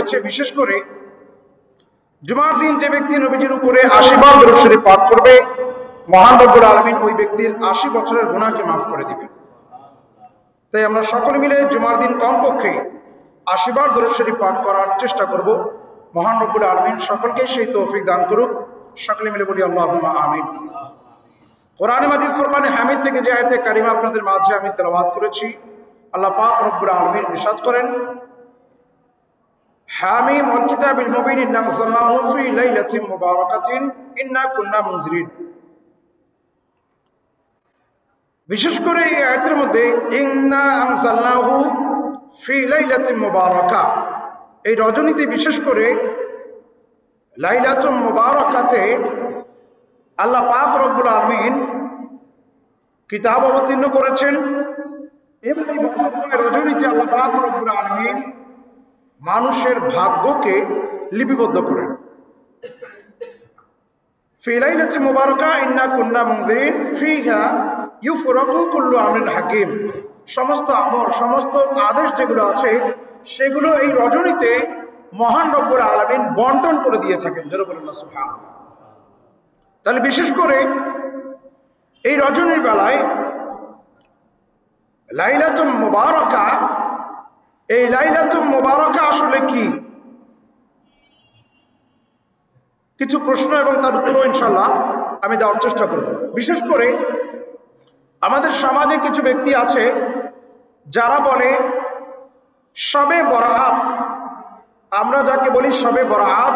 এসেছে, বিশেষ করে জুমার দিন যে ব্যক্তি নবীজির উপরে 80 বার দরুদ শরীফ পাঠ করবে, মহান রব্বুল আলামিন ওই ব্যক্তির 80 বছরের গুনাহকে মাফ করে দিবেন। তাই আমরা সকলে মিলে জুমার দিন কমপক্ষে 80 বার দরুদ শরীফ পাঠ করার চেষ্টা করব। মহান রব্বুল আলামিন সকলকে সেই তৌফিক দান করুক। সকলে মিলে বলি আল্লাহুম্মা আমিন। কোরআনে মাজিদ ফুরকানে হামিদ থেকে যে আয়াতে কারিমা আপনাদের মাঝে আমি তেলাওয়াত করেছি, আল্লাহ পাক রব্বুল আলামিন ইরশাদ করেন, হামিম ওয়াল কিতাবিল মুবিন ইন্না আনজালনাহু ফি লাইলাতিন মুবারাকাতিন ইন্না কুন্না মুনজিরিন। বিশেষ করে এই আয়াতের মধ্যে ইন্না আনজালনাহু ফি লাইলাতিন মুবারাকা, এই রজনীতে বিশেষ করে লাইলাতুল মুবারাকাতে আল্লাহ পাক রব্বুল আলামিন কিতাব অবতীর্ণ করেছেন এবং এই বরকতময় রজনীতে আল্লাহ পাক রব্বুল আলামিন মানুষের ভাগ্যকে লিপিবদ্ধ করেন। ফি লাইলাতিন মুবারাকা ইন্না কুন্না মুনজিরিন ফিহা ইউফরাকু কুল্লু আমরিন হাকিম। সমস্ত আমর, সমস্ত আদেশ যেগুলো আছে সেগুলো এই রজনীতে মহান রব্বুল আলামিন বন্টন করে দিয়ে থাকেন। যারা বলেন না সুবহানাল্লাহ। তাহলে বিশেষ করে এই রজনীর বেলায় লাইলাতুল মুবারাকা, এই লাইলাতুল মুবারাকা আসলে কি? কিছু প্রশ্ন এবং তার উত্তর ইনশাআল্লাহ আমি দেওয়ার চেষ্টা করব। বিশেষ করে আমাদের সমাজে কিছু ব্যক্তি আছে যারা বলে শবে বরাত, আমরা যাকে বলি শবে বরাত,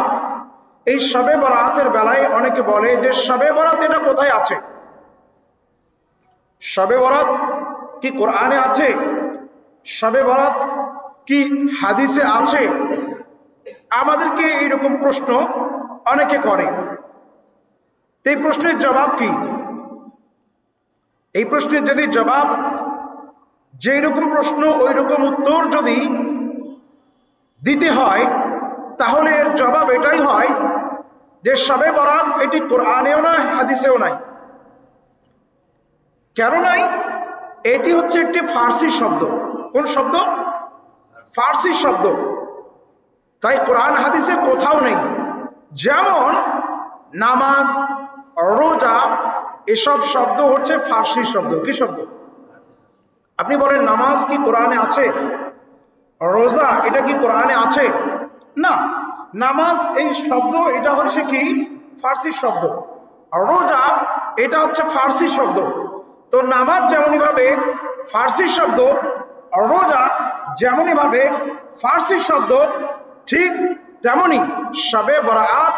এই শবে বরাতের বেলায় অনেকে বলে যে শবে বরাত এটা কোথায় আছে? শবে বরাত কি কোরআনে আছে? শবে বরাত কি হাদিসে আছে? আমাদেরকে এইরকম প্রশ্ন অনেকে করে। এই প্রশ্নের জবাব কি? এই প্রশ্নের যদি জবাব, যেই রকম প্রশ্ন ওই রকম উত্তর যদি দিতে হয়, তাহলে এর জবাব এটাই হয় যে শবে বরাত এটি কোরআনেও নাই, হাদিসেও নাই। কেন নাই? এটি হচ্ছে একটি ফার্সি শব্দ। কোন শব্দ? ফার্সি শব্দ। তাই কোরআন হাদিসে কোথাও নেই। যেমন নামাজ, রোজা, এসব শব্দ হচ্ছে ফার্সি শব্দ। কি শব্দ? আপনি বলেন নামাজ কি কোরআনে আছে? রোজা এটা কি কোরআনে আছে? না। নামাজ এই শব্দ এটা হচ্ছে কি ফার্সি শব্দ, রোজা এটা হচ্ছে ফার্সি শব্দ। তো নামাজ যেমনই ভাবে ফার্সি শব্দ, রোজা যেমনই ভাবে ফার্সি শব্দ, ঠিক তেমনি শবে বরাত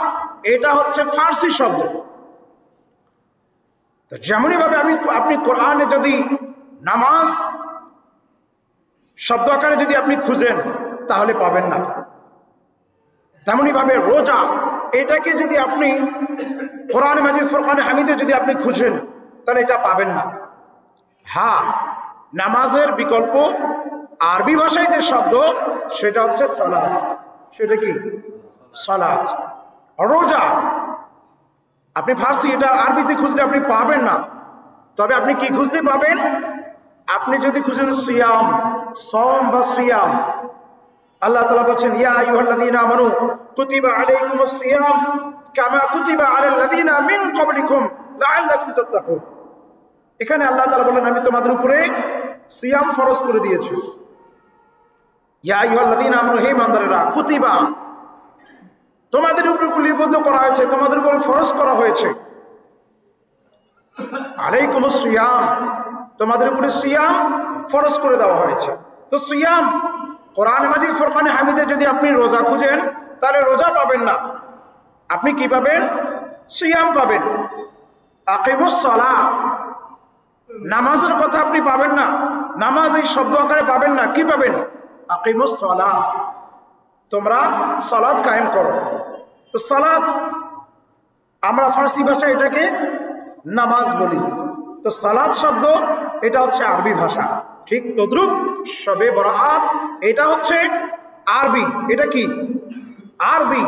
এটা হচ্ছে ফার্সি শব্দ। তো যেমনই ভাবে আপনি কোরআনে যদি নামাজ শব্দ আকারে যদি আপনি খুঁজেন তাহলে পাবেন না, তেমনি ভাবে রোজা এটাকে যদি আপনি কোরআনে মাজিদ ফুরকানে হামিদে যদি আপনি খুঁজেন তাহলে এটা পাবেন না। হ্যাঁ, নামাজের বিকল্প আরবি ভাষায় যে শব্দ সেটা হচ্ছে সালাত। সেটা কি? সালাত। রোজা আপনি ফার্সি এটা আরবিতে খুঁজলে আপনি পাবেন না। তবে আপনি কি খুঁজলে পাবেন? আপনি যদি খুঁজেন সিয়াম, সওম বা সিয়াম, আল্লাহ তাআলা বলেন ইয়া আইয়ুহাল্লাযীনা আমানু কুতিবা আলাইকুমুস সিয়াম কামা কুতিবা আলাল লাযীনা মিন ক্বাবলিকুম লাআল্লাকুম তাত্তাকুন। এখানে আল্লাহ তাআলা বলেন আমি তোমাদের উপরে সিয়াম ফরজ করে দিয়েছি। ইয়া আইয়ুহাল্লাযীনা আমানু, হে ইমানদারেরা, কুতিবা তোমাদের উপর লিপিবদ্ধ করা হয়েছে, তোমাদের উপর ফরজ করা হয়েছে। আলাইকুমুস সিয়াম, তোমাদের উপরে সিয়াম ফরজ করে দেওয়া হয়েছে। তো সিয়াম কোরআন মাজিদ ফুরকানে হামিদে যদি আপনি রোজা খুঁজেন তাহলে রোজা পাবেন না। আপনি কি পাবেন? সিয়াম পাবেন। আকিমুস সালাহ, নামাজের কথা আপনি পাবেন না, নামাজ এই শব্দ আকারে পাবেন না। কি পাবেন? আকিমুস সালাহ, তোমরা সালাত কায়েম করো। তো সালাত আমরা ফার্সি ভাষায় এটাকে নামাজ বলি। তো সালাত শব্দ এটা হচ্ছে আরবি ভাষা। ঠিক তদ্রুপ শবে বরাত এটা হচ্ছে আরবি। এটা কি? আরবি।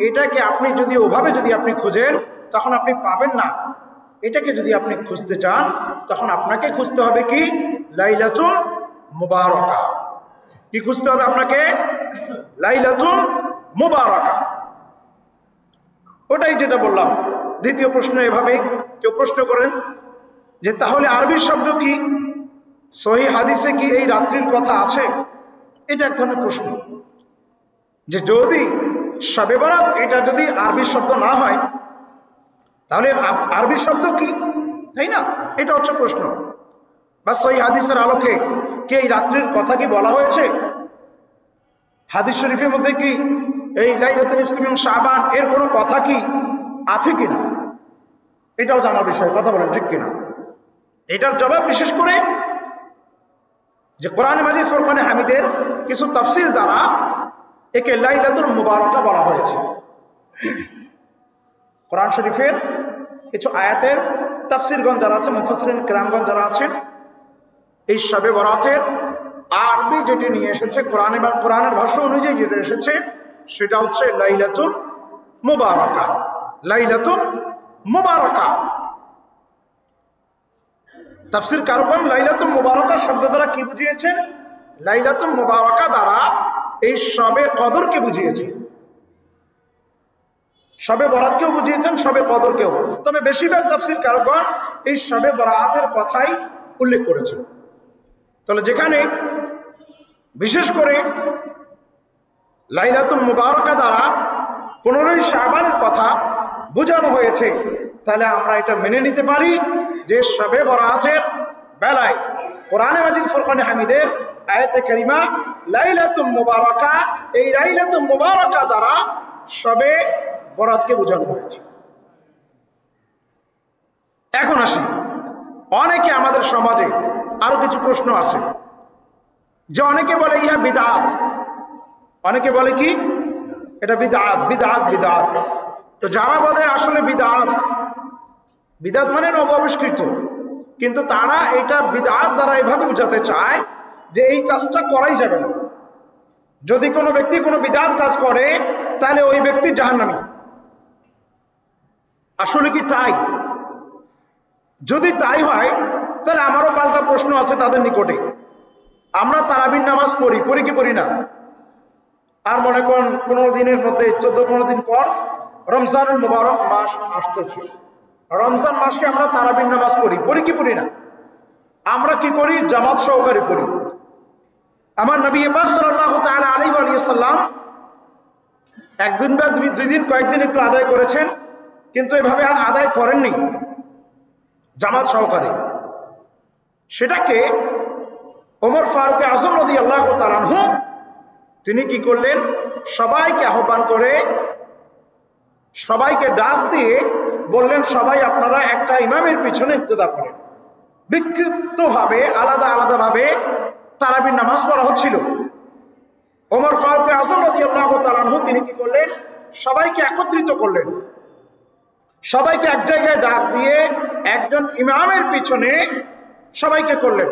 এটাকে আপনি যদি ওভাবে যদি আপনি খুঁজেন তখন আপনি পাবেন না। এটাকে যদি আপনি খুঁজতে চান তখন আপনাকে খুঁজতে হবে কি? লাইলাতুল মুবারাকা। কি খুঁজতে হবে আপনাকে? লাইলাতুল মুবারাকা। ওটাই যেটা বললাম। দ্বিতীয় প্রশ্ন এভাবে কেউ প্রশ্ন করেন যে তাহলে আরবি শব্দ কি, সহিহ হাদিসে কি এই রাত্রির কথা আছে? এটা এক ধরনের প্রশ্ন, যে যদি শবে বরাত এটা যদি আরবি শব্দ না হয় তাহলে আরবি শব্দ কি, তাই না? এটা হচ্ছে প্রশ্ন। বা সহিহ হাদিসের আলোকে কি এই রাত্রির কথা কি বলা হয়েছে? হাদিস শরীফের মধ্যে কি এই লাইলাতুল নিসফ মিন শাবান এর কোনো কথা কি আছে কিনা, এটাও জানার বিষয়। কথা বলেন ঠিক কিনা? এটার জবাব বিশেষ করে যে কোরআনে মাজিদ ফুরকানে হামিদের কিছু তাফসীর দ্বারা একে লাইলাতুল মুবারাকা বলা হয়েছে। কোরআন শরীফের কিছু আয়াতের তাফসীরগণ যারা আছে, মুফাসসিরিন কিরামগণ যারা আছেন, এই শবে বরাতের আরবি যেটি নিয়ে এসেছে কোরআনের ভাষ্য অনুযায়ী যেটা এসেছে সেটা হচ্ছে লাইলাতুল মুবারাকা। লাইলাতুল মুবারাকা তাফসীর কারগণ লাইলাতুল মুবারাকা শব্দ দ্বারা কি বুঝিয়েছেন? লাইলাতুল মুবারাকা দ্বারা এই শবে কদরকে বুঝিয়েছেন, শবে বরাতকেও বুঝিয়েছেন, শবে কদরকেও। তবে বেশিরভাগ তাফসীর কারগণ এই শবে বরাতের কথাই উল্লেখ করেছেন। তাহলে যেখানে বিশেষ করে লাইলাতুল মুবারাকা দ্বারা 15ই শাবানের কথা বোঝানো হয়েছে, তাহলে আমরা এটা মেনে নিতে পারি যে শবে বরাতের বেলায় কোরআনে মাজিদ ফুরকানে হামিদের আয়াতে কারিমা লাইলাতুল মুবারাকা, এই লাইলাতুল মুবারাকা দ্বারা শবে বরাতকে বোঝানো হয়েছে। এখন আসি, অনেকে আমাদের সমাজে আরো কিছু প্রশ্ন আছে, যে অনেকে বলে ইয়া বিদআত, অনেকে বলে কি এটা বিদআত, বিদআত, বিদআত। তো যারা বলে আসলে বিদআত, বিদআত মানে নবাবিষ্কৃত, কিন্তু তারা এটা বিদআত দ্বারা এভাবে বোঝাতে চায় যে এই কাজটা করাই যাবে না। যদি কোনো ব্যক্তি কোনো বিদআত কাজ করে তাহলে ওই ব্যক্তি জাহান্নামী। আসলে কি তাই? যদি তাই হয় তাহলে আমারও পাল্টা প্রশ্ন আছে তাদের নিকটে। আমরা তারাবির নামাজ পড়ি, পড়ি কি পড়ি না? আর মনে করেন 15 দিনের মধ্যে 14-15 দিন পর রমজানুল মুবারক মাস আসতেছে, রমজান মাসে আমরা তারাবির নামাজ পড়ি, পড়ি কি পড়ি না? আমরা কি করি? জামাত সহকারে পড়ি। আমার নবী পাক সাল্লাল্লাহু তাআলা আলাইহি ওয়া সাল্লাম একদিন বা দুই দিন কয়েকদিন একটু আদায় করেছেন, কিন্তু এভাবে আর আদায় করেননি জামাত সহকারে। সেটাকে ওমর ফারুক আজম রাদিয়াল্লাহু তাআলা আনহু তিনি কি করলেন? সবাইকে আহ্বান করে, সবাইকে ডাক দিয়ে বললেন, সবাই আপনারা একটা ইমামের পিছনে ইক্তেদা করেন। বিক্ষিপ্তভাবে আলাদা আলাদাভাবে তারাবির নামাজ পড়া হচ্ছিল। ওমর ফারুক আজম রাদিয়াল্লাহু তাআলা আনহু তিনি কি করলেন? সবাইকে একত্রিত করলেন, সবাইকে এক জায়গায় ডাক দিয়ে একজন ইমামের পিছনে সবাইকে করলেন,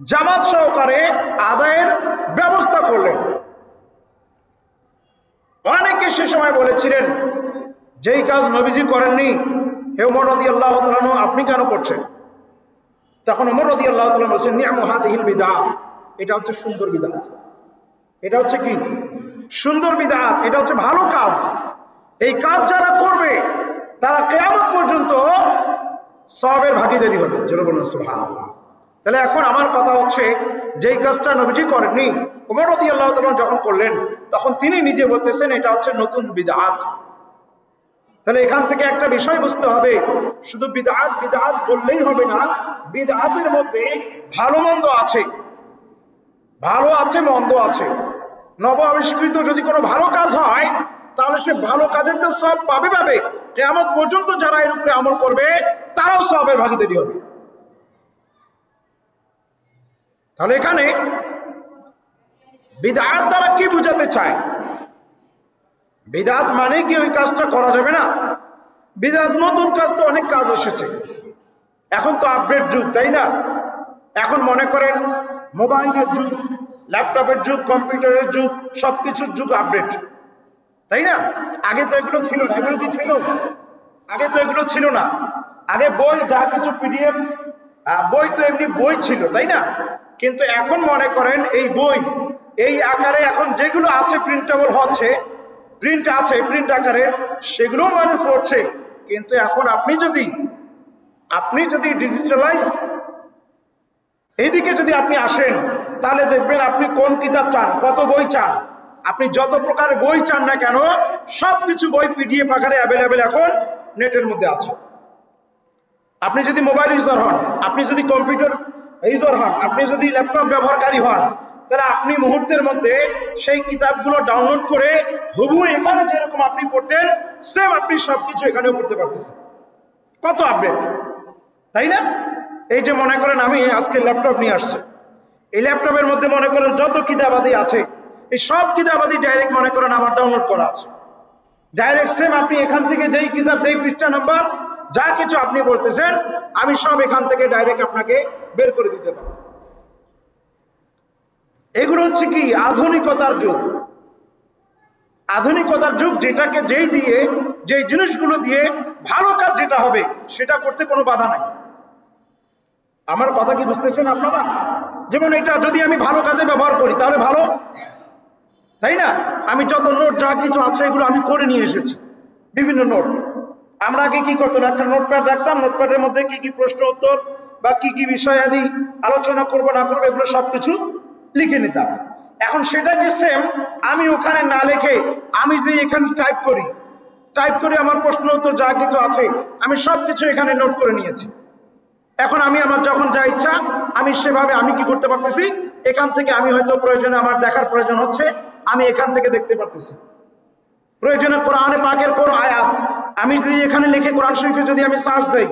জামাত সহকারে আদায়ের ব্যবস্থা করলেন। অনেকে সে সময় বলেছিলেন যেই কাজ নবীজি করেননি, হে ওমর রাদিয়াল্লাহু তাআলা আনহু আপনি কেন করছেন? তখন ওমর রাদিয়াল্লাহু তাআলা বলছেন, নি'মু হাদিহিল বিদআহ, এটা হচ্ছে সুন্দর বিদআত। এটা হচ্ছে কি? সুন্দর বিদআত, এটা হচ্ছে ভালো কাজ। এই কাজ যারা করবে তারা কিয়ামত পর্যন্ত সওয়াবের ভাগীদারি হবে। জোরে বলুন সুবহানাল্লাহ। তাহলে এখন আমার কথা হচ্ছে, যেই কাজটা নবীজি করেননি ওমর রাদিয়াল্লাহু তাআলা যখন করলেন তখন তিনি নিজে বলতেছেন এটা হচ্ছে নতুন বিদআত। তাহলে এখান থেকে একটা বিষয় বুঝতে হবে, শুধু বিদআত বিদআত বললেই হবে না, বিদআতের মধ্যে ভালো মন্দ আছে, ভালো আছে মন্দ আছে। নব আবিষ্কৃত যদি কোনো ভালো কাজ হয় তাহলে সে ভালো কাজের তো সব পাবে পাবে, কিয়ামত পর্যন্ত যারা এর উপরে আমল করবে তারাও সওয়াবের ভাগীদারি হবে। তাহলে এখানে বিদআত দ্বারা কি বোঝাতে চায়? বিদআত মানে কি ওই কাজটা করা যাবে না? বিদআত নতুন কাজ, তো অনেক কাজ এসেছে, এখন তো আপডেট যুগ, তাই না? এখন মনে করেন মোবাইলের যুগ, ল্যাপটপের যুগ, কম্পিউটারের যুগ, সবকিছুর যুগ আপডেট, তাই না? আগে তো এগুলো ছিল না। এগুলো কি ছিল? আগে তো এগুলো ছিল না। আগে বই, যা কিছু পিডিএফ বই তো এমনি বই ছিল, তাই না? কিন্তু এখন মনে করেন এই বই এই আকারে এখন যেগুলো আছে প্রিন্টেবল হচ্ছে, প্রিন্ট আছে প্রিন্ট আকারে, সেগুলো মানুষ পড়ছে। কিন্তু এখন আপনি যদি ডিজিটালাইজ এইদিকে যদি আপনি আসেন, তাহলে দেখবেন আপনি কোন কিতাব চান, কত বই চান, আপনি যত প্রকার বই চান না কেন, সবকিছু বই পিডিএফ আকারে অ্যাভেলেবেল এখন নেটের মধ্যে আছে। আপনি যদি মোবাইল ইউজার হন, আপনি যদি কম্পিউটার ইউজার হন, আপনি যদি ল্যাপটপ ব্যবহারকারী হন, তাহলে আপনি মুহূর্তের মধ্যে সেই কিতাবগুলো ডাউনলোড করে হুবহু এখানে যেরকম আপনি পড়তেন সেম আপনি সবকিছু এখানেও পড়তে পারতেছেন। কত আপডেট, তাই না? এই যে মনে করেন আমি আজকে ল্যাপটপ নিয়ে আসছি, এই ল্যাপটপের মধ্যে মনে করেন যত কিতাবাদি আছে, এই সব কিতাবাদি ডাইরেক্ট মনে করেন আমার ডাউনলোড করা আছে। ডাইরেক্ট সেম আপনি এখান থেকে যেই কিতাব, যেই পৃষ্ঠা নাম্বার, যা কিছু আপনি বলতেছেন, আমি সব এখান থেকে ডাইরেক্ট আপনাকে বের করে দিতে পারবো। এগুলো হচ্ছে কি আধুনিকতার যুগ। আধুনিকতার যুগ, যেটাকে যেই জিনিসগুলো দিয়ে ভালো কাজ যেটা হবে সেটা করতে কোনো বাধা নাই। আমার কথা কি বুঝতেছেন আপনারা? যেমন এটা যদি আমি ভালো কাজে ব্যবহার করি তাহলে ভালো, তাই না? আমি যত নোট যা কিছু আছে এগুলো আমি করে নিয়ে এসেছি, বিভিন্ন নোট। আমরা আগে কি করতাম, একটা নোটপ্যাড রাখতাম, নোটপ্যাডের মধ্যে কি কি প্রশ্ন উত্তর বা কি কি বিষয় আদি আলোচনা করবো না করবো এগুলো সবকিছু লিখে নিতাম। এখন সেটাকে সেম আমি ওখানে না লিখে আমি যদি এখানে টাইপ করি আমার প্রশ্ন উত্তর যা কিছু আছে আমি সবকিছু এখানে নোট করে নিয়েছি। এখন আমি আমার যখন যা ইচ্ছা আমি সেভাবে আমি কি করতে পারতেছি, এখান থেকে আমি হয়তো প্রয়োজনে আমার দেখার প্রয়োজন হচ্ছে আমি এখান থেকে দেখতে পারতেছি। প্রয়োজনে কোরআনে পাকের কোন আয়াত আমি যদি এখানে লিখে কোরআন শরীফে যদি আমি সার্চ দেই,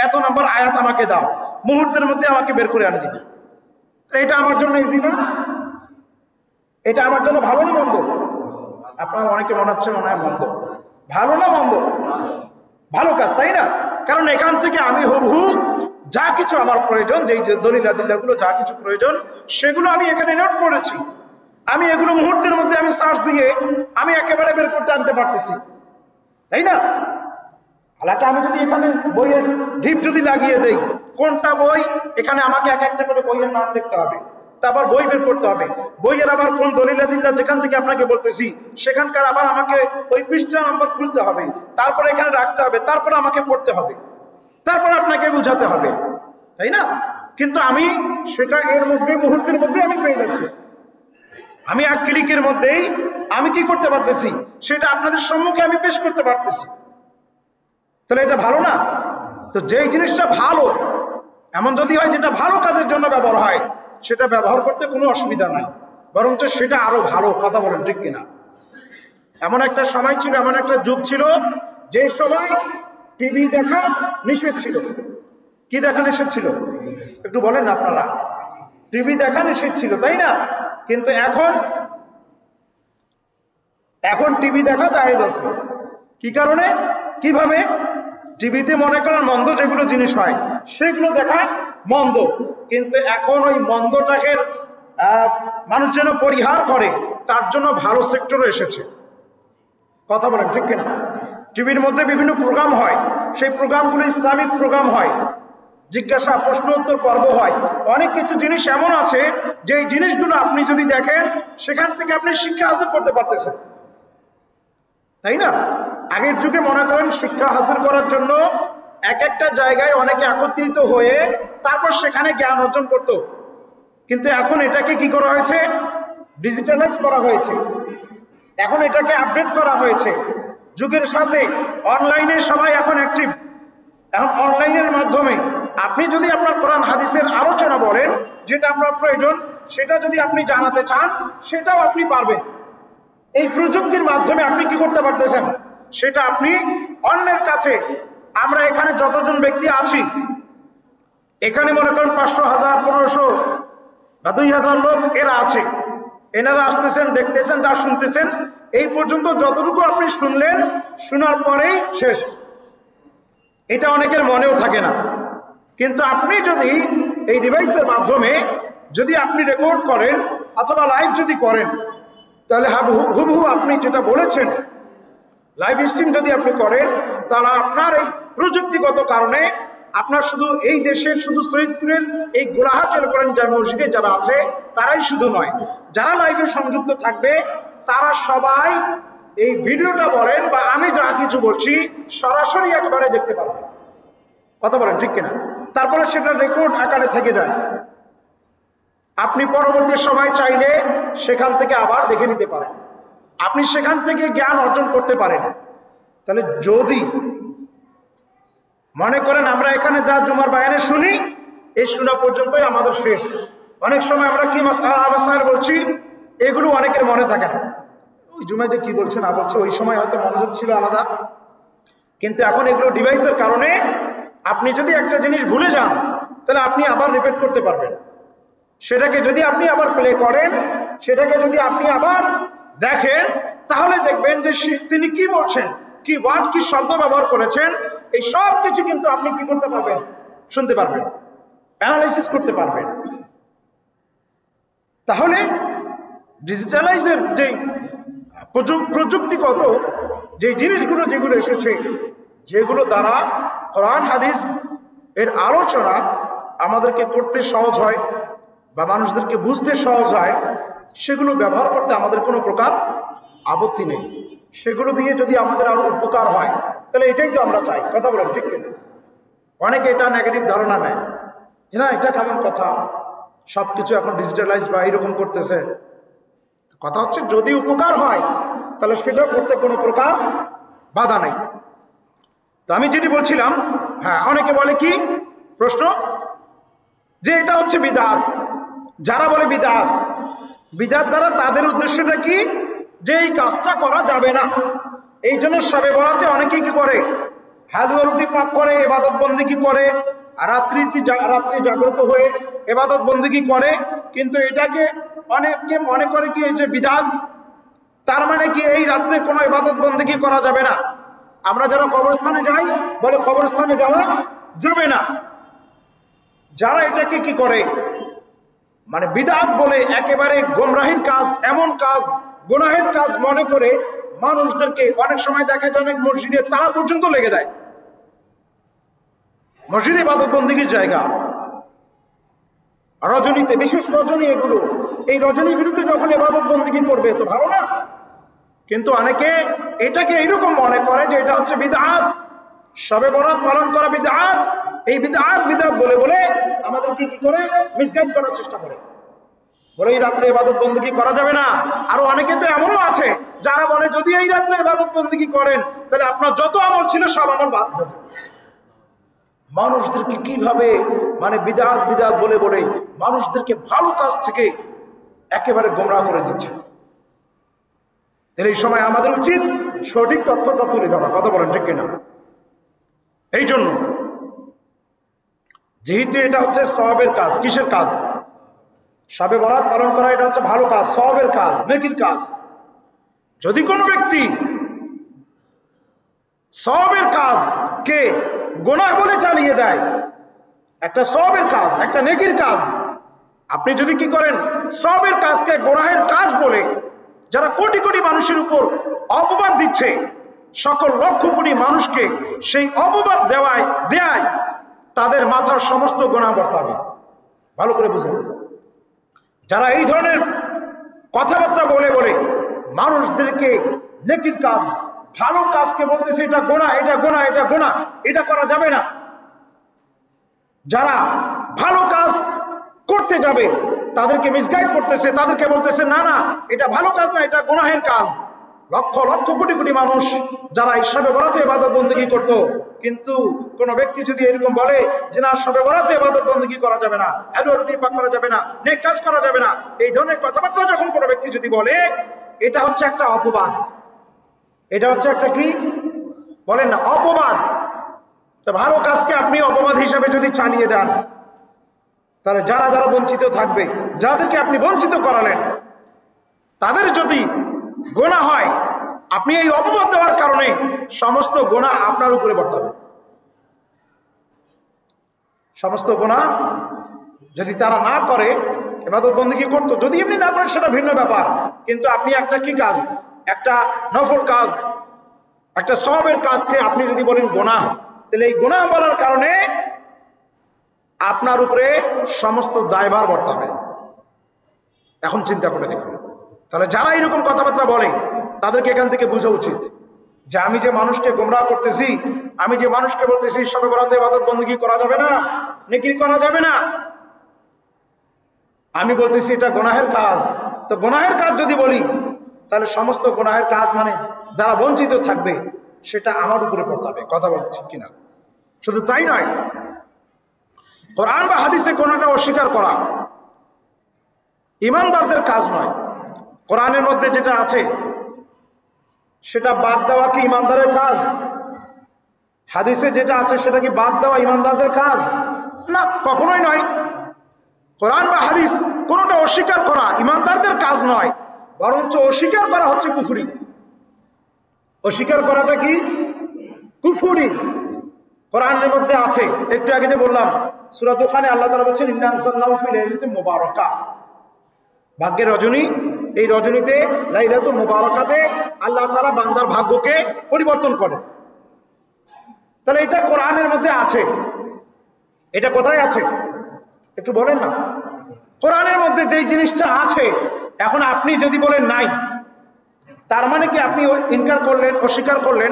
এত নম্বর আয়াত আমাকে দাও, মুহূর্তের মধ্যে আমাকে বের করে আনে দিবে। এটা আমার জন্য ইজি না? এটা আমার জন্য ভালো না মন্দ? আপনার অনেকে মনে হচ্ছে মনে হয় মন্দ। ভালো না মন্দ? ভালো কাজ, তাই না? কারণ এখান থেকে আমি হুবহু যা কিছু আমার প্রয়োজন, যেই দলিল আদিল্লাগুলো যা কিছু প্রয়োজন সেগুলো আমি এখানে নোট করেছি। আমি এগুলো মুহূর্তের মধ্যে আমি সার্চ দিয়ে আমি একেবারে বের করতে আনতে পারতেছি, তাই না? হালাকি আমি যদি এখানে বইয়ের ঢিপ যদি লাগিয়ে দেই, কোনটা বই, এখানে আমাকে এক একটা করে বইয়ের নাম দেখতে হবে, তারপর বই বের করতে হবে, বইয়ের আবার কোন দলিল আদিল্লাহ যেখান থেকে আপনাকে বলতেছি সেখানকার আবার আমাকে ওই পৃষ্ঠা নম্বর খুলতে হবে, তারপর এখানে রাখতে হবে, তারপর আমাকে পড়তে হবে, তারপর আপনাকে বুঝাতে হবে, তাই না? কিন্তু আমি সেটা এর মধ্যে মুহূর্তের মধ্যে আমি পেয়ে যাচ্ছি। আমি এক ক্লিকের মধ্যেই আমি কি করতে পারতেছি সেটা আপনাদের সম্মুখে আমি পেশ করতে পারতেছি। তাহলে এটা ভালো না? তো যেই জিনিসটা ভালো, এমন যদি হয় যেটা ভালো কাজের জন্য ব্যবহার হয়, সেটা ব্যবহার করতে কোনো অসুবিধা নাই, বরঞ্চ সেটা আরো ভালো। কথা বলেন ঠিক কিনা? এমন একটা সময় ছিল, এমন একটা যুগ ছিল যে সময় টিভি দেখা নিষেধ ছিল। কি দেখা নিষেধ ছিল একটু বলেন না আপনারা? টিভি দেখা নিষেধ ছিল, তাই না? কিন্তু এখন টিভি দেখা জায়েজ আছে। কি কারণে? কিভাবে? টিভিতে মনে করেন মন্দ যেগুলো জিনিস হয় সেগুলো দেখা মন্দ, কিন্তু এখন ওই মন্দটাকে মানুষ যেন পরিহার করে তার জন্য ভালো সেক্টরও এসেছে। কথা বলেন ঠিক কিনা? টিভির মধ্যে বিভিন্ন প্রোগ্রাম হয়, সেই প্রোগ্রামগুলো ইসলামিক প্রোগ্রাম হয়, জিজ্ঞাসা প্রশ্ন উত্তর পর্ব হয়, অনেক কিছু জিনিস এমন আছে যে জিনিসগুলো আপনি যদি দেখেন সেখান থেকে আপনি শিক্ষা হাসিল করতে পারতেছেন, তাই না? আগের যুগে মনে করেন শিক্ষা হাসিল করার জন্য এক একটা জায়গায় অনেকে একত্রিত হয়ে তারপর সেখানে জ্ঞান অর্জন করত, কিন্তু এখন এটাকে কি করা হয়েছে? ডিজিটালাইজ করা হয়েছে, এখন এটাকে আপডেট করা হয়েছে যুগের সাথে। অনলাইনে সবাই এখন অ্যাক্টিভ। এখন অনলাইনের মাধ্যমে আপনি যদি আপনার কোরআন হাদিসের আলোচনা বলেন, যেটা আপনার প্রয়োজন সেটা যদি আপনি জানাতে চান সেটাও আপনি পারবেন। এই প্রযুক্তির মাধ্যমে আপনি কি করতে পারতেছেন সেটা আপনি অন্যের কাছে, আমরা এখানে যতজন ব্যক্তি আছি এখানে মনে করেন 500, 1000, 1500 বা 2000 লোক এরা আছে, এনারা আসতেছেন, দেখতেছেন, যা শুনতেছেন এই পর্যন্ত যতটুকু আপনি শুনলেন, শোনার পরেই শেষ। এটা অনেকের মনেও থাকে না। কিন্তু আপনি যদি এই ডিভাইসের মাধ্যমে যদি আপনি রেকর্ড করেন অথবা লাইভ যদি করেন, তাহলে হুবহু আপনি যেটা বলেছেন লাইভ স্ট্রিম যদি আপনি করেন, তাহলে আপনার এই প্রযুক্তিগত কারণে আপনার শুধু এই দেশের শুধু সৈয়দপুরের এই গোলাহাট করেন জামে মসজিদে যারা আছে তারাই শুধু নয়, যারা লাইভে সংযুক্ত থাকবে তারা সবাই এই ভিডিওটা বলেন বা আমি যা কিছু বলছি সরাসরি একবারে দেখতে পারবেন। কথা বলেন ঠিক কিনা? তারপরে সেটা রেকর্ড আকারে থেকে যায়, আপনি পরবর্তী সময় চাইলে সেখান থেকে আবার দেখে নিতে পারেন, আপনি সেখান থেকে জ্ঞান অর্জন করতে পারেন। তাহলে যদি মনে করেন আমরা এখানে যা জুমার বায়ানে শুনি এই শোনা পর্যন্তই আমাদের শেষ, অনেক সময় আমরা কি মাসাইল বলছি এগুলো অনেকের মনে থাকে না, ওই জুমায় যে কি বলছে না বলছে ওই সময় হয়তো মনোযোগ ছিল আলাদা, কিন্তু এখন এগুলো ডিভাইসের কারণে আপনি যদি একটা জিনিস ভুলে যান তাহলে আপনি আবার রিপিট করতে পারবেন। সেটাকে যদি আপনি আবার প্লে করেন, সেটাকে যদি আপনি আবার দেখেন, তাহলে দেখবেন যে তিনি কি বলছেন, কি ওয়ার্ড কি শব্দ ব্যবহার করেছেন, এই সব কিছু কিন্তু আপনি কি করতে পারবেন, শুনতে পারবেন, অ্যানালাইসিস করতে পারবেন। তাহলে ডিজিটালাইজের যে প্রযুক্তিগত যে জিনিসগুলো যেগুলো এসেছে, যেগুলো দ্বারা কোরআন হাদিস এর আলোচনা আমাদেরকে করতে সহজ হয় বা মানুষদেরকে বুঝতে সহজ হয়, সেগুলো ব্যবহার করতে আমাদের কোনো প্রকার আপত্তি নেই। সেগুলো দিয়ে যদি আমাদের আরো উপকার হয় তাহলে এটাই তো আমরা চাই। কথা বলেন ঠিক কিনা? অনেকে এটা নেগেটিভ ধারণা নেয় যে না এটা কেমন কথা, সবকিছু এখন ডিজিটালাইজ বা এইরকম করতেছে। কথা হচ্ছে যদি উপকার হয় তাহলে সেটা করতে কোনো প্রকার বাধা নেই। তো আমি যেটি বলছিলাম, হ্যাঁ অনেকে বলে কি প্রশ্ন যে এটা হচ্ছে বিদআত, যারা বলে বিদআত, বিদআত দ্বারা তাদের উদ্দেশ্যটা কি যে এই কাজটা করা যাবে না, এই জন্য শবে বরাতে অনেকেই কি করে হালুয়া রুটি পাক করে, ইবাদত বন্দেগী করে, রাত্রি জাগ্রত হয়ে ইবাদত বন্দেগী করে, কিন্তু এটাকে অনেকে মনে করে কি এই যে বিদআত, তার মানে কি এই রাত্রে কোনো ইবাদত বন্দেগী করা যাবে না। আমরা যারা কবরস্থানে যাই বলে কবরস্থানে যাওয়া যাবে না। যারা এটাকে কি করে মানে বিদআত বলে একেবারে গোমরাহির কাজ, এমন কাজ গুনাহের কাজ মনে করে মানুষদেরকে অনেক সময় দেখা যায় অনেক মসজিদে তারা পর্যন্ত লেগে দেয়। মসজিদে ইবাদত বন্দেগীর জায়গা, রজনীতে, বিশেষ রজনী এগুলো, এই রজনীগুলোতে যখন ইবাদত বন্দেগী করবে তো ভালো না, কিন্তু অনেকে এটাকে এইরকম মনে করে যে এটা হচ্ছে বিদআত, শবে বরাত পালন করা বিদআত, এই বিদআত বলে বলে আমাদেরকে কি করে মিসগাইড করার চেষ্টা করে, বলে এই রাত্রে ইবাদত বন্দেগী করা যাবে না। আরো অনেকে তো এমনও আছে যারা বলে যদি এই রাত্রে ইবাদত বন্দেগী করেন তাহলে আপনার যত আমল ছিল সব আমল বাদ হয়ে যাবে। মানুষদেরকে কিভাবে মানে বিদআত বলে বলে মানুষদেরকে ভালো কাজ থেকে একেবারে গোমরাহ করে দিচ্ছে। এই সময় আমাদের উচিত সঠিক তথ্যটা তুলে ধরা। কথা বলেন ঠিক কিনা? এই জন্য যেহেতু এটা হচ্ছে সওয়াবের কাজ, কিসের কাজ? শবে বরাত পালন করা এটা হচ্ছে ভালো কাজ, সওয়াবের কাজ, নেকির কাজ। যদি কোনো ব্যক্তি সওয়াবের কাজকে গুনাহ বলে চালিয়ে দেয়, একটা সওয়াবের কাজ, একটা নেকির কাজ, আপনি যদি কি করেন সওয়াবের কাজকে গুনাহের কাজ বলে যারা কোটি কোটি মানুষের উপর অপবাদ দিচ্ছে, সকল লক্ষ কোটি মানুষকে সেই অপবাদ দেয় তাদের মাথার সমস্ত গুনাহ বর্তাবে। ভালো করে বুঝুন, যারা এই ধরনের কথাবার্তা বলে বলে মানুষদেরকে নেকির কাজ, ভালো কাজকে বলতেছে এটা গুনাহ, এটা গুনাহ, এটা গুনাহ, এটা করা যাবে না, যারা ভালো কাজ করতে যাবে তাদেরকে মিসগাইড করতেছে, তাদেরকে বলতেছে না না এটা ভালো কাজ না, এটা গুনাহের কাজ। লক্ষ লক্ষ কোটি কোটি মানুষ যারা এই শবে বরাতে ইবাদত বন্দেগী করতো, কিন্তু কোন ব্যক্তি যদি এরকম বলে যে না শবে বরাতে ইবাদত বন্দেগী করা যাবে না, হালুয়া রুটি পাক করা যাবে না, নেক কাজ করা যাবে না, এই ধরনের কথাবার্তা যখন কোনো ব্যক্তি যদি বলে, এটা হচ্ছে একটা অপবাদ। এটা হচ্ছে একটা কি বলেন না, অপবাদ। তো ভালো কাজকে আপনি অপবাদ হিসাবে যদি চালিয়ে দেন, তাহলে যারা যারা বঞ্চিত থাকবে, যাদেরকে আপনি বঞ্চিত করালেন, তাদের যদি গুনাহ হয়, আপনি এই অপবাদ দেওয়ার কারণে সমস্ত গুনাহ আপনার উপরে বর্তাবে। সমস্ত গুনাহ যদি তারা না করে, ইবাদত বন্দেগী করতো, যদি এমনি না করেন সেটা ভিন্ন ব্যাপার, কিন্তু আপনি একটা কি কাজ, একটা নফল কাজ, একটা সওয়াবের কাজকে আপনি যদি বলেন গুনাহ, তাহলে এই গুনাহ বলার কারণে আপনার উপরে সমস্ত দায়ভার বর্তাবে। এখন চিন্তা করে দেখুন, তাহলে যারা এরকম কথাবার্তা বলে তাদেরকে এখান থেকে বোঝা উচিত যে আমি যে মানুষকে গোমরাহ করতেছি, আমি যে মানুষকে বলতেছি শবে বরাতে ইবাদত বندگی করা যাবে না, নেকি করা যাবে না, আমি বলতেছি এটা গুনাহের কাজ। তো গুনাহের কাজ যদি বলি তাহলে সমস্ত গুনাহের কাজ মানে যারা বঞ্চিত থাকবে সেটা আমার উপরে পড়তে হবে। কথা বল ঠিক কিনা? শুধু তাই নয়, কোরআন বা হাদিসে কোনটা অস্বীকার করা ইমানদারদের কাজ নয়। কোরআনের মধ্যে যেটা আছে সেটা বাদ দেওয়া কি ইমানদারের কাজ? হাদিসে যেটা আছে সেটা কি বাদ দেওয়া ইমানদারদের কাজ? না, কখনোই নয়। কোরআন বা হাদিস কোনটা অস্বীকার করা ইমানদারদের কাজ নয়, বরঞ্চ অস্বীকার করা হচ্ছে কুফরি। অস্বীকার করাটা কি? কুফরি। কোরআনের মধ্যে আছে, একটু আগে যে বললাম সূরা দুখানে আল্লাহ তাআলা বলেছেন ইন্না আনজালনাহু ফি লাইলাতিন মুবারাকাহ, ভাগ্যের রজনী। এই রজনীতে লাইলাতুল মুবারাকাতে আল্লাহ তাআলা বান্দার ভাগ্যকে পরিবর্তন করে। তাহলে এটা কোরআনের মধ্যে আছে। এটা কোথায় আছে একটু বলেন না? কোরআনের মধ্যে যেই জিনিসটা আছে, এখন আপনি যদি বলেন নাই, তার মানে কি আপনি ইনকার করলেন, অস্বীকার করলেন?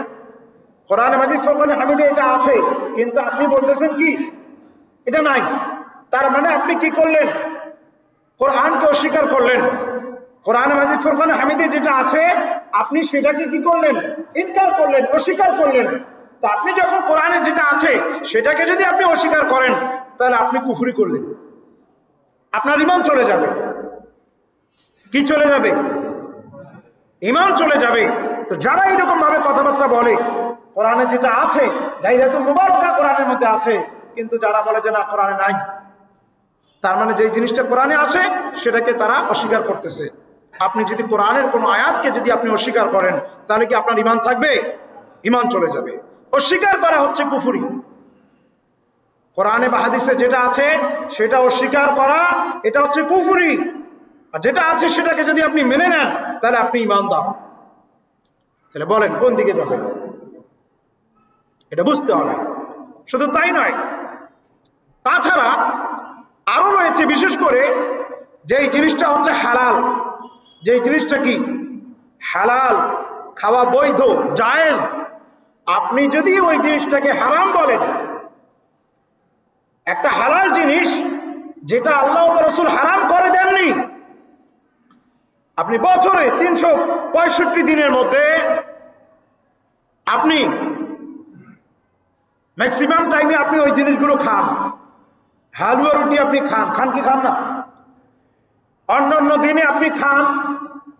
কোরআনে মাজিদ ফুরকানে হামিদে এটা আছে, কিন্তু আপনি বলতেছেন কি এটা নাই। তার মানে আপনি কি করলেন? কোরআনকে অস্বীকার করলেন। কোরআনে মাজিদ ফুরকানে হামিদে যেটা আছে আপনি সেটাকে কি করলেন? ইনকার করলেন, অস্বীকার করলেন। তো আপনি যখন কোরআনে যেটা আছে সেটাকে যদি আপনি অস্বীকার করেন তাহলে আপনি কুফরি করলেন, আপনার ঈমান চলে যাবে। কি চলে যাবে? ঈমান চলে যাবে। তো যারা এরকম ভাবে কথাবার্তা বলে, কোরআনে যেটা আছে লাইলাতুল মুবারাকা কোরআনের মধ্যে আছে, কিন্তু যারা বলে যে না কোরআনে নাই, তার মানে যেই জিনিসটা কোরআনে আছে সেটাকে তারা অস্বীকার করতেছে। আপনি যদি কোরআনের কোনো আয়াতকে যদি আপনি অস্বীকার করেন তাহলে কি আপনার ঈমান থাকবে? ঈমান চলে যাবে। অস্বীকার করা হচ্ছে কুফরি। কোরআনে বা হাদিসে যেটা আছে সেটা অস্বীকার করা এটা হচ্ছে কুফরি। আর যেটা আছে সেটাকে যদি আপনি মেনে নেন তাহলে আপনি ঈমানদার। তাহলে বলেন কোন দিকে যাবেন? এটা বুঝতে হবে। শুধু তাই নয়, তাছাড়া আরো রয়েছে, বিশেষ করে যেই জিনিসটা হচ্ছে হালাল, যেই জিনিসটা কি হালাল, খাওয়া বৈধ, জায়েজ, আপনি যদি ওই জিনিসটাকে হারাম বলেন, একটা হালাল জিনিস যেটা আল্লাহ ওয়া রাসূল হারাম করে দেননি, আপনি বছরে 365 দিনের মধ্যে আপনি ম্যাক্সিমাম টাইমে আপনি ওই জিনিসগুলো খান। হালুয়া রুটি আপনি খান, খান কি খান না? অন্যান্য দিনে আপনি খান,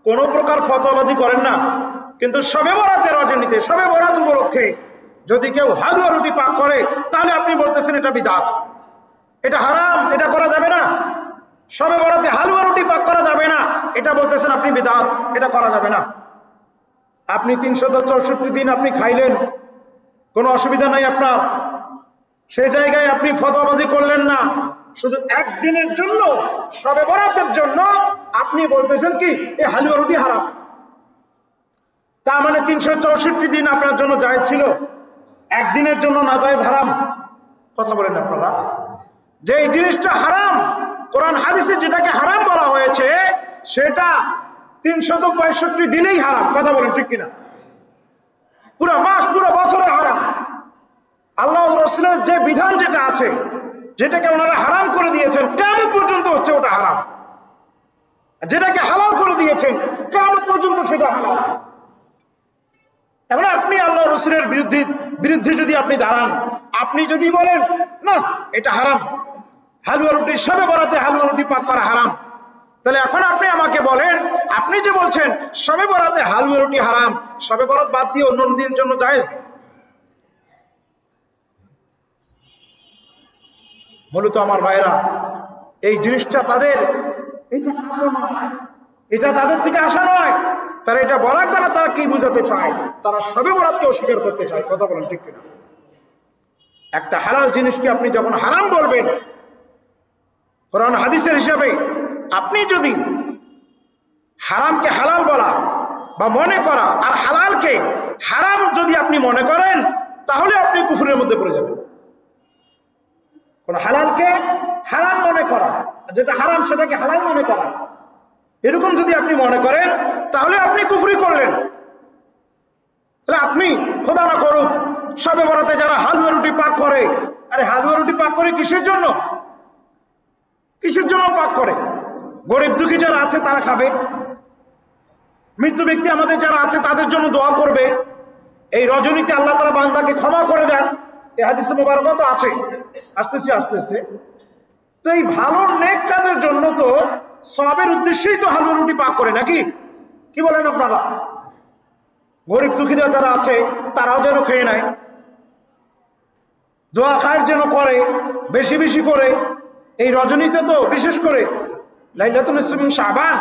কোনো প্রকার ফতোয়াবাজি করেন না, কিন্তু শবে বরাতের রজনীতে, শবে বরাত উপলক্ষে যদি কেউ হালুয়া রুটি পাক করে তাহলে আপনি বলতেছেন এটা বিদআত, এটা হারাম, এটা করা যাবে না। শবে বরাতে হালুয়া রুটি পাক করা যাবে না, এটা বলতেছেন আপনি বিদআত, এটা করা যাবে না। আপনি 364 দিন আপনি খাইলেন, কোনো অসুবিধা নাই আপনার, সেই জায়গায় আপনি ফতোয়াবাজি করলেন না। শুধু একদিনের জন্য, শবে বরাতের জন্য আপনি বলতেছেন কি এই হালুয়া রুটি হারাম। তার মানে 364 দিন আপনার জন্য জায়েজ ছিল, একদিনের জন্য নাজায়েজ হারাম। কথা বলেন আপনারা? যে এই জিনিসটা হারাম, কোরআন হাদিসে যেটাকে হারাম বলা হয়েছে সেটা 365 দিনেই হারাম। কথা বলেন ঠিক কিনা? পুরো মাস, পুরো বছরে হারাম। আল্লাহ রাসূলের যে বিধান যেটা আছে, যেটাকে ওনারা হারাম করে দিয়েছেন, কিয়ামত পর্যন্ত হচ্ছে ওটা হারাম। যেটাকে হালাল করে দিয়েছেন কিয়ামত পর্যন্ত সেটা হালাল। এখন আপনি আল্লাহ রাসূলের বিরুদ্ধে যদি আপনি দাঁড়ান, আপনি যদি বলেন না এটা হারাম, হালুয়া রুটি শবে বরাতে হালুয়া রুটি পাক করা হারাম, তাহলে এখন আপনি আমাকে বলেন, আপনি যে বলছেন শবে বরাতে হালুয়া রুটি হারাম, শবে বরাত বাদ দিয়ে অন্য দিনের জন্য জায়েজ। মূলত আমার ভাইরা, এই জিনিসটা তাদের, এটা তাদের থেকে আসা নয়। তারা এটা বলার দ্বারা তারা কি বোঝাতে চায়? তারা শবে বরাতকে অস্বীকার করতে চায়। কথা বলেন ঠিক কিনা? একটা হালাল জিনিসকে আপনি যখন হারাম বলবেন কোরআন হাদিসের হিসাবে, আপনি যদি হারামকে হালাল বলা বা মনে করা আর হালালকে হারাম যদি আপনি মনে করেন তাহলে আপনি কুফরের মধ্যে পড়ে যাবেন। কোন হালালকে হারাম মনে করা, যেটা হারাম সেটাকে হালাল মনে করা, এরকম যদি আপনি মনে করেন তাহলে আপনি কুফরি করলেন। তাহলে আপনি খোদা না করুক শবে বরাতে যারা হালুয়া রুটি পাক করে, আরে হালুয়া রুটি পাক করে কিসের জন্য? কিসের জন্য পাক করে? গরিব দুঃখী যারা আছে তারা খাবে, মৃত্যু ব্যক্তি আমাদের যারা আছে তাদের জন্য দোয়া করবে। এই রজনীতে আল্লাহ তাআলা বান্দাকে ক্ষমা করে দেন, এই হাদিসে মুবারকা তো আছে। আসতেছে তো এই ভালো নেক কাজের জন্য তো সওয়াবের উদ্দেশ্যেই তো হালুয়া রুটি পাক করে, নাকি কি বলেন আপনারা? গরিব দুঃখীরা যারা আছে তারাও যেন খেয়ে নেয়, দোয়া খায়ের যেন করে বেশি বেশি করে। এই রজনীতে তো বিশেষ করে লাইলাতুল নিসফ মিন শাবান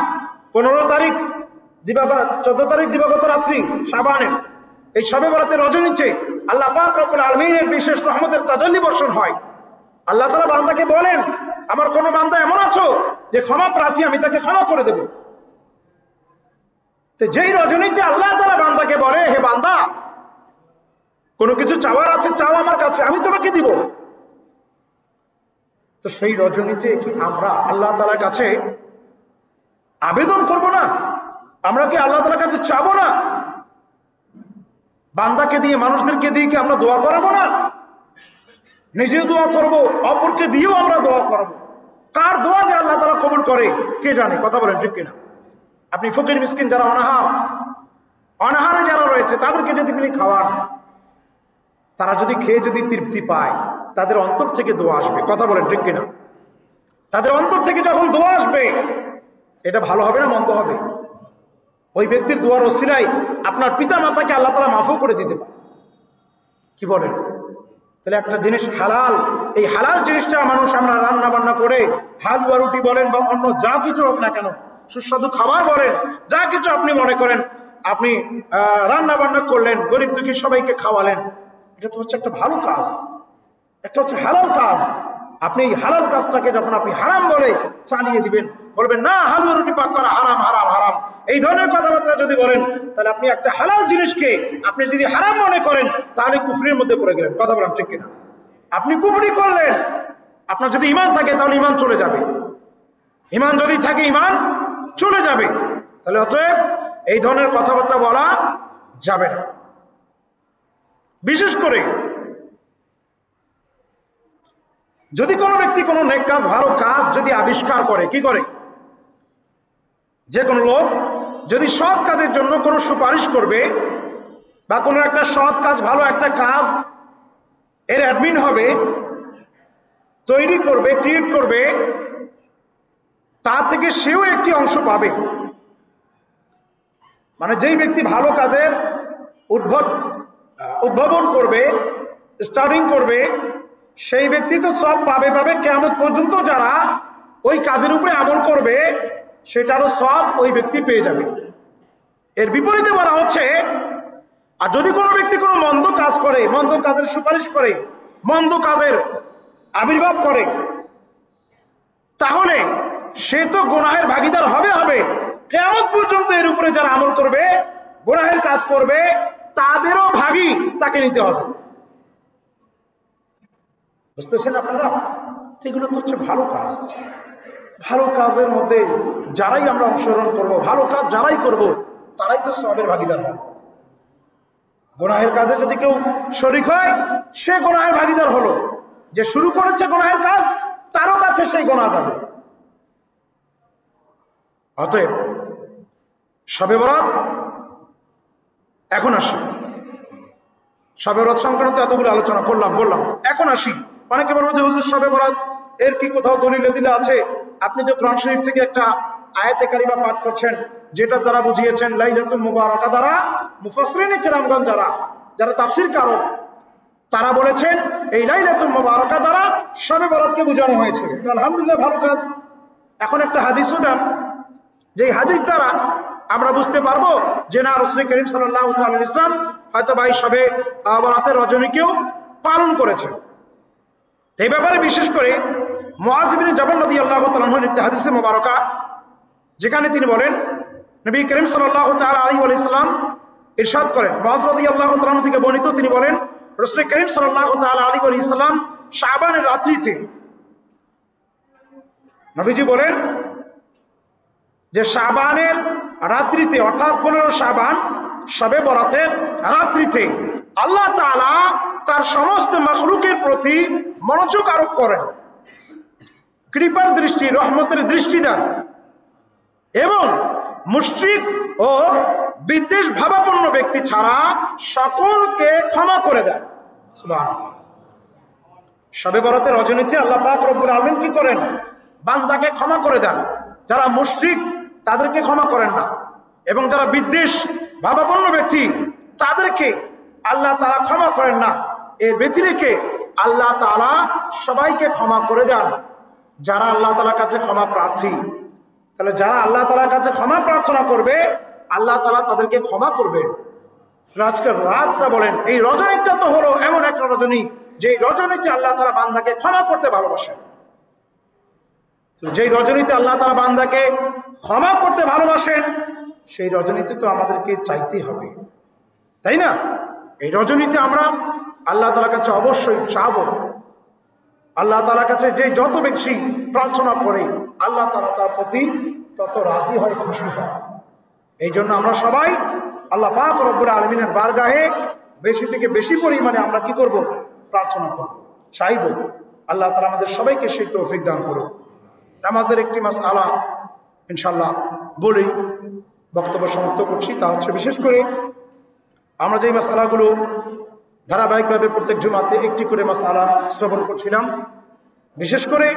15 তারিখ 14 তারিখ দিবাগত রাত্রি শাবানের এই শবে বরাতের রজনীতে আল্লাহ পাক রব্বুল আলামিনের বিশেষ রহমতের তাজাল্লি বর্ষণ হয়। আল্লাহ তাআলা বান্দাকে বলেন, আমার কোন বান্দা এমন আছো যে ক্ষমা প্রার্থী, আমি তাকে ক্ষমা করে দেব। তো যেই রজনীতে আল্লাহ তাআলা বান্দাকে বলে, হে বান্দা কোনো কিছু চাওয়ার আছে চাও আমার কাছে, আমি তোমাকে দিব। তো সেই রজনীতে কি আমরা আল্লাহ তাআলার কাছে আবেদন করব না? আমরা কি আল্লাহ তাআলার কাছে চাবো না? বান্দাকে দিয়ে মানুষদেরকে দিয়ে কি আমরা দোয়া করাবো না? নিজেও দোয়া করব, অপরকে দিয়েও আমরা দোয়া করব। কার দোয়া যে আল্লাহ তাআলা কবুল করে কে জানে? কথা বলেন ঠিক কিনা? আপনি ফকির মিসকিন যারা অনাহারে যারা রয়েছে তাদেরকে যদি আপনি খাওয়ান, তারা যদি খেয়ে যদি তৃপ্তি পায় তাদের অন্তর থেকে দোয়া আসবে। কথা বলেন ঠিক কিনা? তাদের অন্তর থেকে যখন দোয়া আসবে, এটা ভালো হবে না মন্দ হবে? ওই ব্যক্তির দোয়ার ওসিলায় আপনার পিতা মাতাকে আল্লাহ তাআলা মাফও করে দিতে পারে। কি বলেন? তাহলে একটা জিনিস হালাল, এই হালাল জিনিসটা মানুষ আমরা রান্না বান্না করে হালুয়া রুটি বলেন বা অন্য যা কিছু হোক না কেন, সুস্বাদু খাবার বলেন, যা কিছু আপনি মনে করেন আপনি রান্না বান্না করলেন, গরিব দুঃখী সবাইকে খাওয়ালেন, এটা তো হচ্ছে একটা ভালো কাজ, একটা হচ্ছে হালাল কাজ। আপনি এই হালাল কাজটাকে যখন আপনি হারাম বলে চালিয়ে দিবেন, বলবেন না হালুয়া রুটি পাক করা হারাম হারাম হারাম, এই ধরনের কথাবার্তা যদি বলেন, তাহলে আপনি একটা হালাল জিনিসকে আপনি যদি হারাম মনে করেন তাহলে কুফরির মধ্যে পড়ে গেলেন। কথা বলেন ঠিক কিনা? আপনি কুফরি করলেন। আপনার যদি ঈমান থাকে তাহলে ঈমান চলে যাবে, ঈমান যদি থাকে ঈমান চলে যাবে। তাহলে অতএব এই ধরনের কথাবার্তা বলা যাবে না। বিশেষ করে যদি কোনো ব্যক্তি কোনো নেক কাজ ভালো কাজ যদি আবিষ্কার করে, কি করে? যে কোনো লোক যদি সৎ কাজের জন্য কোনো সুপারিশ করবে বা কোনো একটা সৎ কাজ ভালো একটা কাজ এর অ্যাডমিন হবে, তৈরি করবে, ক্রিয়েট করবে, তা থেকে সেও একটি অংশ পাবে। মানে যেই ব্যক্তি ভালো কাজের উদ্ভাবন করবে, স্টার্টিং করবে, সেই ব্যক্তি তো সব পাবে কিয়ামত পর্যন্ত যারা ওই কাজের উপরে আমল করবে সেটারও সব ওই ব্যক্তি পেয়ে যাবে। এর বিপরীতে বলা হচ্ছে, আর যদি কোনো ব্যক্তি কোনো মন্দ কাজ করে, মন্দ কাজের সুপারিশ করে, মন্দ কাজের আবির্ভাব করে, তাহলে সে তো গুনাহের ভাগীদার হবে। কিয়ামত পর্যন্ত এর উপরে যারা আমল করবে, গুনাহের কাজ করবে, তাদেরও ভাগী তাকে নিতে হবে। বুঝতেছেন আপনারা? এগুলো তো হচ্ছে ভালো কাজ। ভালো কাজের মধ্যে যারাই আমরা অংশগ্রহণ করব, ভালো কাজ যারাই করব, তারাই তো সওয়াবের ভাগীদার হবে। গুনাহের কাজে যদি কেউ শরীক হয়, সে গুনাহের ভাগীদার হলো। যে শুরু করেছে গুনাহের কাজ, তারও কাছে সেই গুনাহ যাবে। অতএব শবে বরাত এখন আসি। শবে বরাত সংক্রান্ত এতগুলো আলোচনা বললাম, এখন আসি। অনেকে বলবো যে হুজুর শবে বরাত এর কি কোথাও দলিলে দিলে আছে? আপনি যে কোরআন শরীফ থেকে একটা আয়াতে কারিমা পাঠ করছেন, যেটা দ্বারা বুঝিয়েছেন লাইলাতুল মুবারাকা দ্বারা, মুফাসসিরিন কিরামগণ যারা তাফসীর কারক, তারা বলেছেন এই লাইলাতুল মুবারাকা দ্বারা শবে বরাতকে বোঝানো হয়েছে। আলহামদুলিল্লাহ, ভালো কাজ। এখন একটা হাদিসও দেন, যে হাদিস দ্বারা আমরা বুঝতে পারবো যে না, রাসূল করিম সাল্লাল্লাহু আলাইহি ওয়াসাল্লাম হয়তো ভাই শবে বরাতের রজনীকেও পালন করেছেন। এই ব্যাপারে বিশেষ করে মুআয ইবনে জাবাল রাদিয়াল্লাহু তাআলা আনহু একটা হাদিসে মুবারাকা, যেখানে তিনি বলেন নবী করিম সাল্লাল্লাহু তাআলা আলাইহি ওয়াসাল্লাম ইরশাদ করেন, মুআয রাদিয়াল্লাহু তাআলা থেকে বর্ণিত, তিনি বলেন রাসূল করিম সাল্লাল্লাহু তাআলা আলাইহি ওয়াসাল্লাম শাবানের রাত্রিতে নবীজি বলেন যে শাবানের রাত্রিতে অর্থাৎ 15 শাবান শবে বরাতের রাত্রিতে আল্লাহ তাআলা তার সমস্ত মাখলুকের প্রতি মনোযোগ আরোপ করেন, কৃপার দৃষ্টি, রহমতের দৃষ্টি দেন এবং মুশরিক ও বিদ্বেষ ভাবাপন্ন ব্যক্তি ছাড়া সকলকে ক্ষমা করে দেন। সুবহানাল্লাহ। শবে বরাতের রজনীতে আল্লাহ পাক রব্বুল আলামিন কি করেন? বান্দাকে ক্ষমা করে দেন। যারা মুশরিক তাদেরকে ক্ষমা করেন না, এবং যারা বিদ্বেষ ভাবাপন্ন ব্যক্তি তাদেরকে আল্লাহ তাআলা ক্ষমা করেন না। এর ব্যতিরেকে আল্লাহ তাআলা সবাইকে ক্ষমা করে দেন যারা আল্লাহ তাআলার কাছে ক্ষমা প্রার্থী। তাহলে যারা আল্লাহ তাআলার কাছে ক্ষমা প্রার্থনা করবে আল্লাহ তাআলা তাদেরকে ক্ষমা করবেন। আজকের রাতটা বলেন, এই রজনীটা তো হলো এমন একটা রজনী যে রজনীতে আল্লাহ তাআলা বান্দাকে ক্ষমা করতে ভালোবাসেন। যেই রজনীতে আল্লাহ তাআলা বান্দাকে ক্ষমা করতে ভালোবাসেন সেই রজনীতে তো আমাদেরকে চাইতে হবে, তাই না? এই রজনীতে আমরা আল্লাহ তাআলার কাছে অবশ্যই চাবো। আল্লাহ তাআলার কাছে যে যত বেশি প্রার্থনা করে আল্লাহ তাআলা তার প্রতি তত রাজি হয়, খুশি হয়। এই জন্য আমরা সবাই আল্লাহ পাক রব্বুল আলামিনের বারগাহে বেশি থেকে বেশি পরিমাণে আমরা কি করব? প্রার্থনা করব, চাইব। আল্লাহ তাআলা আমাদের সবাইকে সেই তৌফিক দান করুন। নামাজের একটি মাসআলা ইনশাআল্লাহ বলি বক্তব্য সমাপ্ত করছি। তা হচ্ছে, বিশেষ করে আমরা যেই মাসআলাগুলো ধারাবাহিকভাবে প্রত্যেক জুমাতে একটি করে মাসআলা শ্রবণ করছিলাম, বিশেষ করে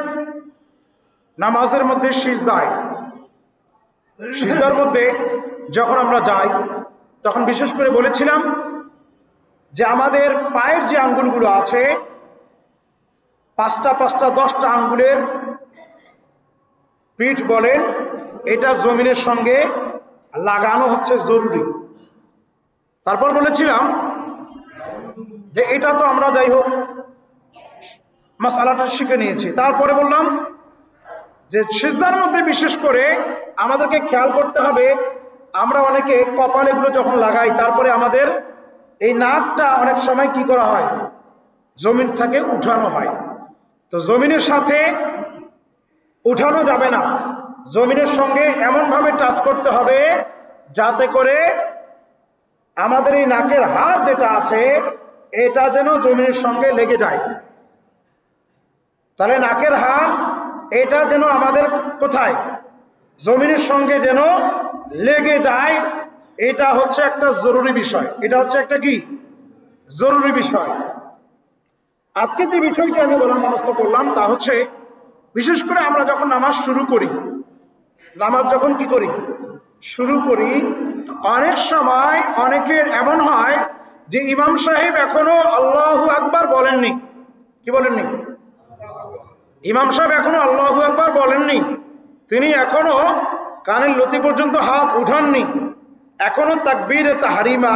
নামাজের মধ্যে সিজদার মধ্যে যখন আমরা যাই তখন বিশেষ করে বলেছিলাম যে আমাদের পায়ের যে আঙ্গুলগুলো আছে 5টা 10টা আঙ্গুলের পিঠ বলেন, এটা জমিনের সঙ্গে লাগানো হচ্ছে জরুরি। তারপর বলেছিলাম যে এটা তো আমরা যাই হোক মাসআলাটা শিখে নিয়েছি। তারপরে বললাম যে সিজদার মধ্যে বিশেষ করে আমাদেরকে খেয়াল করতে হবে, আমরা অনেকে কপাল এগুলো যখন লাগাই তারপরে আমাদের এই নাকটা অনেক সময় কি করা হয়? জমিন থেকে উঠানো হয়। তো জমিনের সাথে উঠানো যাবে না, জমিনের সঙ্গে এমনভাবে টাচ করতে হবে যাতে করে আমাদের এই নাকের হাড় যেটা আছে এটা যেন জমিনের সঙ্গে লেগে যায়। তাহলে নাকের হাড় এটা যেন আমাদের কোথায়? জমিনের সঙ্গে যেন লেগে যায়। এটা হচ্ছে একটা জরুরি বিষয়। এটা হচ্ছে একটা কি জরুরি বিষয়। আজকে যে বিষয়টি আমি বলার মনস্থ করলাম তা হচ্ছে, বিশেষ করে আমরা যখন নামাজ শুরু করি, নামাজ যখন কি করি শুরু করি, অনেক সময় অনেকের এমন হয় যে ইমাম সাহেব এখনো আল্লাহু আকবার বলেননি। কি বলেননি? ইমাম সাহেব এখনো আল্লাহু আকবার বলেননি, তিনি এখনো কানের লতি পর্যন্ত হাত উঠাননি, এখনো তাকবীরে তাহরিমা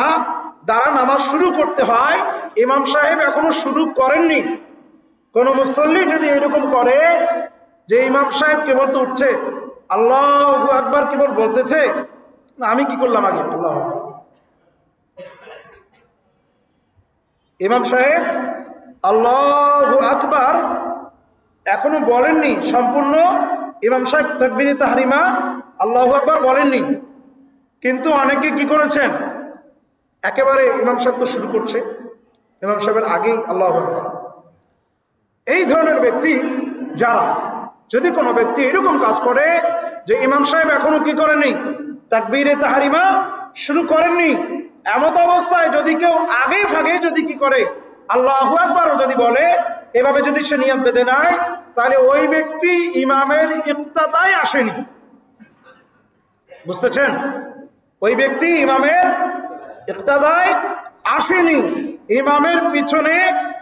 দ্বারা নামাজ শুরু করতে হয়, ইমাম সাহেব এখনো শুরু করেননি। কোন মুসল্লি যদি এরকম করে যে ইমাম সাহেব কেবল তো উঠছে, আল্লাহু আকবার কেবল বলতেছে, না আমি কি করলাম আগে আল্লাহু আকবার, ইমাম সাহেব আল্লাহু আকবার এখনো বলেননি সম্পূর্ণ, ইমাম সাহেব তাকবীরে তাহরিমা আল্লাহু আকবার বলেননি, কিন্তু অনেকে কি করেছেন একেবারে ইমাম সাহেব তো শুরু করছে, ইমাম সাহেবের আগেই আল্লাহু আকবার। এই ধরনের ব্যক্তি যারা, যদি কোনো ব্যক্তি এরকম কাজ করে যে ইমাম সাহেব এখনো কি করেননি তাকবীরে তাহরিমা শুরু করেননি, এমত অবস্থায় যদি কেউ আগে ভাগে যদি কি করে আল্লাহু আকবার যদি বলে, এভাবে যদি সে নিয়ত বেঁধে নেয়, তাহলে ওই ব্যক্তি ইমামের ইক্তাদায় আসেনি। বুঝতেছেন? ওই ব্যক্তি ইমামের ইক্তাদায় আসেনি, ইমামের পিছনে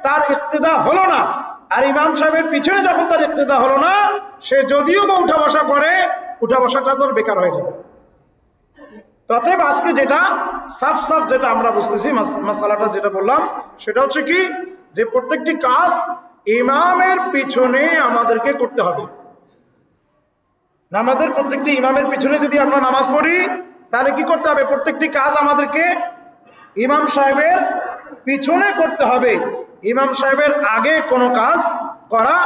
তার ইক্তেদা হলো না। আর ইমাম সাহেবের পিছনে যখন তার ইক্তেদা হলো না, সে যদিও বা উঠা বসা করে, উঠা বসাটা তোর বেকার হয়ে যাবে। ততএব আজকে যেটা সাফ যেটা আমরা বুঝতেছি, মাসালাটা যেটা বললাম সেটা হচ্ছে কি, যে প্রত্যেকটি কাজ ইমামের পিছনে আমাদেরকে করতে হবে। নামাজের প্রত্যেকটি ইমামের পিছনে যদি আমরা নামাজ পড়ি, তাহলে কি করতে হবে? প্রত্যেকটি কাজ আমাদেরকে ইমাম সাহেবের পিছনে করতে হবে। ইমাম সাহেবের আগে কোনো কাজ করা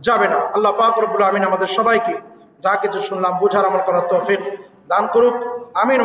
যাবে না। আল্লাহ পাক রব্বুল আমিন আমাদের সবাইকে যা কিছু শুনলাম বোঝার আমল করার তৌফিক দান করুক। আমিন।